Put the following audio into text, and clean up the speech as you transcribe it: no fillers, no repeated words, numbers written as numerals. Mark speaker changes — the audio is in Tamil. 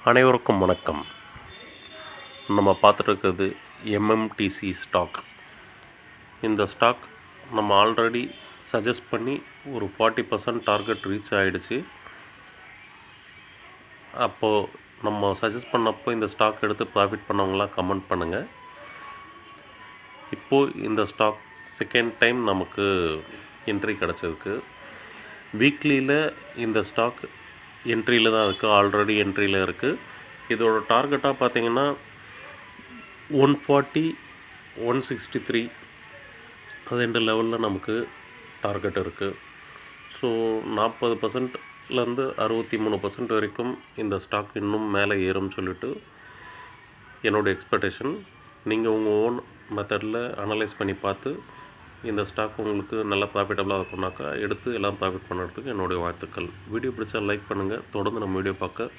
Speaker 1: அனைவருக்கும் வணக்கம். நம்ம பார்த்துட்டு எம்எம்டிசி ஸ்டாக். இந்த ஸ்டாக் நம்ம ஆல்ரெடி சஜஸ்ட் பண்ணி ஒரு 40% டார்கெட் ரீச் ஆகிடுச்சு. அப்போது நம்ம சஜஸ்ட் பண்ணப்போ இந்த ஸ்டாக் எடுத்து ப்ராஃபிட் பண்ணவங்களாம் கமெண்ட் பண்ணுங்கள். இப்போது இந்த ஸ்டாக் செகண்ட் டைம் நமக்கு என்ட்ரி கிடச்சிருக்கு. வீக்லியில் இந்த ஸ்டாக் என்ட்ரியில் தான் இருக்குது, ஆல்ரெடி என்ட்ரியில் இருக்குது. இதோட டார்கெட்டாக பார்த்தீங்கன்னா 140, 163 ரெண்டு லெவலில் நமக்கு டார்கெட் இருக்குது. ஸோ 40%லேருந்து 63% வரைக்கும் இந்த ஸ்டாக் இன்னும் மேலே ஏறும்னு சொல்லிட்டு என்னோடய எக்ஸ்பெக்டேஷன். நீங்கள் உங்கள் ஓன் மெத்தடில் அனலைஸ் பண்ணி பார்த்து இந்த ஸ்டாக் உங்களுக்கு நல்லா ப்ராஃபிட்டபுளாக இருக்கும்னாக்கா எடுத்து எல்லாம் ப்ராஃபிட் பண்ணுறதுக்கு என்னுடைய வாழ்த்துக்கள். வீடியோ பிடிச்சா லைக் பண்ணுங்கள். தொடர்ந்து நம்ம வீடியோ பார்க்க